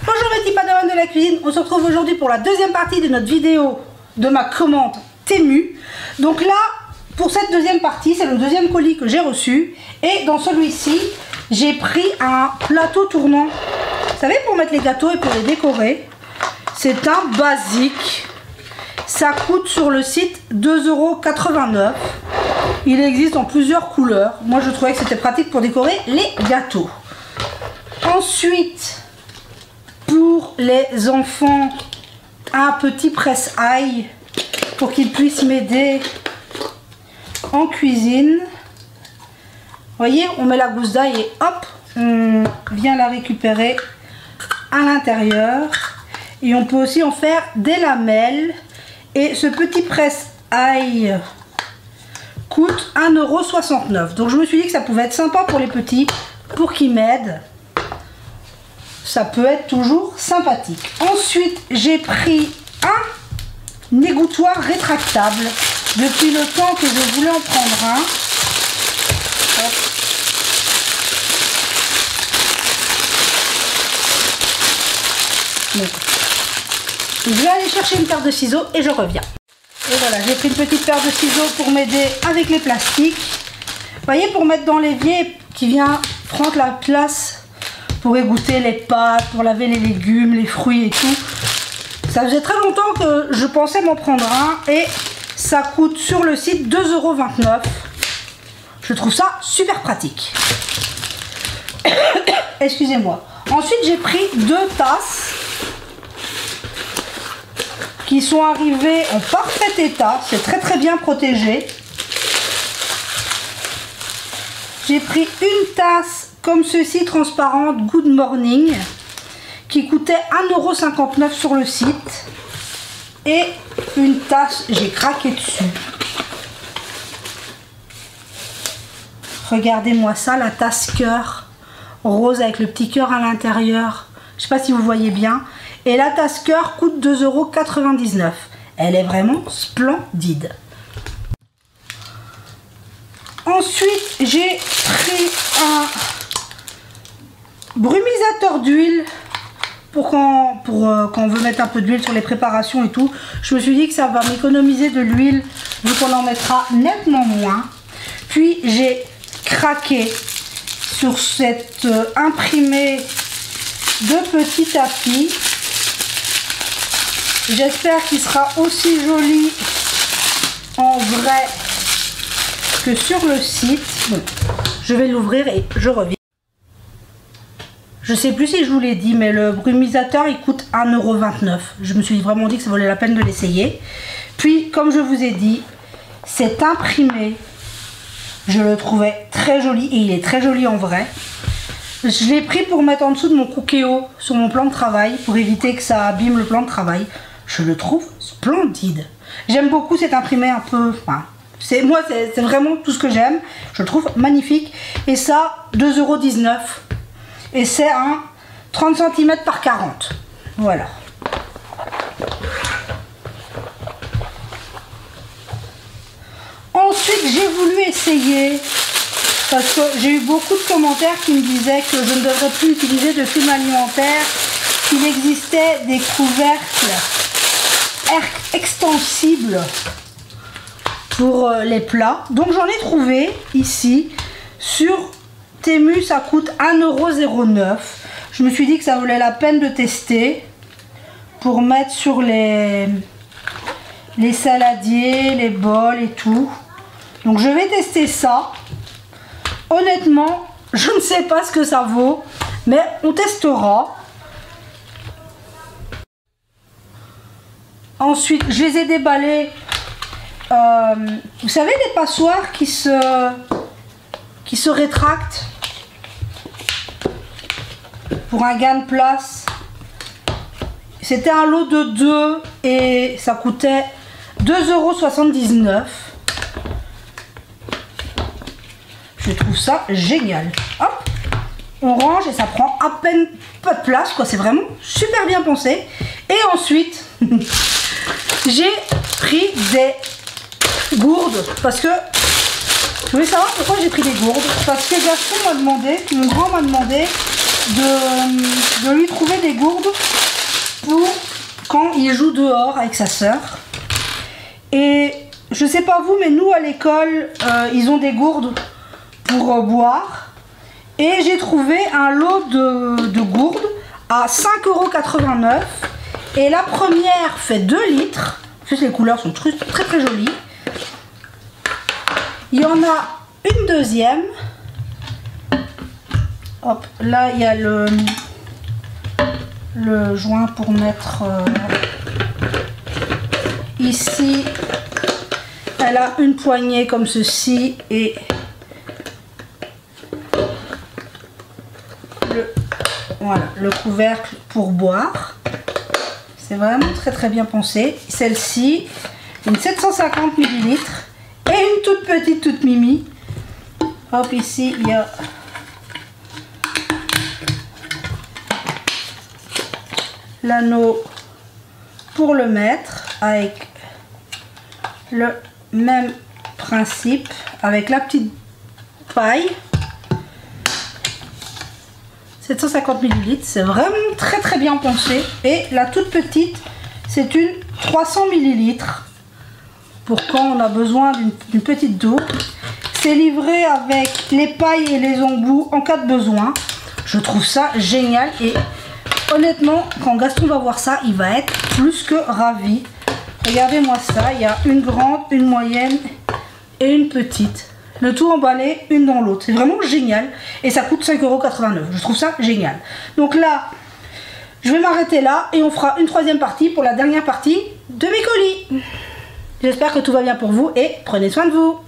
Bonjour mes petits padawans de la cuisine, on se retrouve aujourd'hui pour la deuxième partie de notre vidéo de ma commande Temu. Donc là, pour cette deuxième partie, c'est le deuxième colis que j'ai reçu. Et dans celui-ci, j'ai pris un plateau tournant. Vous savez, pour mettre les gâteaux et pour les décorer. C'est un basique. Ça coûte sur le site 2,89 €. Il existe en plusieurs couleurs. Moi, je trouvais que c'était pratique pour décorer les gâteaux. Ensuite, pour les enfants, un petit presse-ail pour qu'ils puissent m'aider en cuisine. Vous voyez, on met la gousse d'ail et hop, on vient la récupérer à l'intérieur. Et on peut aussi en faire des lamelles. Et ce petit presse-ail coûte 1,69 €. Donc je me suis dit que ça pouvait être sympa pour les petits, pour qu'ils m'aident. Ça peut être toujours sympathique. Ensuite, j'ai pris un égouttoir rétractable. Depuis le temps que je voulais en prendre un. Hop. Bon. Je vais aller chercher une paire de ciseaux et je reviens. Et voilà, j'ai pris une petite paire de ciseaux pour m'aider avec les plastiques. Vous voyez, pour mettre dans l'évier qui vient prendre la place pour égoutter les pâtes, pour laver les légumes, les fruits et tout. Ça faisait très longtemps que je pensais m'en prendre un et ça coûte sur le site 2,29 €. Je trouve ça super pratique. Excusez-moi. Ensuite, j'ai pris 2 tasses qui sont arrivées en parfait état. C'est très bien protégé. J'ai pris une tasse comme ceci, transparente, Good Morning, qui coûtait 1,59 € sur le site. Et une tasse, j'ai craqué dessus. Regardez-moi ça, la tasse cœur, rose avec le petit cœur à l'intérieur. Je sais pas si vous voyez bien. Et la tasse cœur coûte 2,99 €. Elle est vraiment splendide. Ensuite, j'ai pris un brumisateur d'huile pour quand on veut mettre un peu d'huile sur les préparations et tout. Je me suis dit que ça va m'économiser de l'huile vu qu'on en mettra nettement moins. Puis j'ai craqué sur cette imprimée de petits tapis. J'espère qu'il sera aussi joli en vrai que sur le site. Bon, je vais l'ouvrir et je reviens. Je sais plus si je vous l'ai dit, mais le brumisateur il coûte 1,29 €. Je me suis vraiment dit que ça valait la peine de l'essayer. Puis, comme je vous ai dit, c'est imprimé. Je le trouvais très joli et il est très joli en vrai. Je l'ai pris pour mettre en dessous de mon Cookéo sur mon plan de travail pour éviter que ça abîme le plan de travail. Je le trouve splendide. J'aime beaucoup cet imprimé un peu... Enfin, c'est vraiment tout ce que j'aime. Je le trouve magnifique. Et ça, 2,19 €. Et c'est un 30 cm par 40. Voilà. Ensuite, j'ai voulu essayer, parce que j'ai eu beaucoup de commentaires qui me disaient que je ne devrais plus utiliser de film alimentaire, qu'il existait des couvercles extensibles pour les plats. Donc j'en ai trouvé ici sur Temu, ça coûte 1,09 €. Je me suis dit que ça valait la peine de tester pour mettre sur les saladiers, les bols et tout. Donc je vais tester ça. Honnêtement, je ne sais pas ce que ça vaut, mais on testera. Ensuite, je les ai déballés. Vous savez, les passoires qui se rétractent pour un gain de place. C'était un lot de 2 et ça coûtait 2,79 €. Je trouve ça génial. Hop, on range et ça prend à peine pas de place, quoi. C'est vraiment super bien pensé. Et ensuite, j'ai pris des gourdes parce que je voulais savoir pourquoi j'ai pris des gourdes. Parce que Gaston m'a demandé, mon grand m'a demandé de je lui trouvais des gourdes pour quand il joue dehors avec sa sœur. Et je sais pas vous, mais nous à l'école, ils ont des gourdes pour boire. Et j'ai trouvé un lot de gourdes à 5,89 €. Et la première fait 2 litres. En plus, les couleurs sont très très jolies. Il y en a une deuxième. Hop, là il y a le joint pour mettre ici. Elle a une poignée comme ceci et voilà, le couvercle pour boire. C'est vraiment très très bien pensé. Celle-ci, une 750 ml et une toute petite, toute mimi. Hop, ici il y a l'anneau pour le mettre avec le même principe, avec la petite paille. 750 ml, c'est vraiment très très bien pensé. Et la toute petite, c'est une 300 ml pour quand on a besoin d'une petite d'eau. C'est livré avec les pailles et les embouts en cas de besoin. Je trouve ça génial et honnêtement, quand Gaston va voir ça, il va être plus que ravi. Regardez-moi ça, il y a une grande, une moyenne et une petite. Le tout emballé, une dans l'autre. C'est vraiment génial. Et ça coûte 5,89 €. Je trouve ça génial. Donc là, je vais m'arrêter là et on fera une troisième partie pour la dernière partie de mes colis. J'espère que tout va bien pour vous et prenez soin de vous.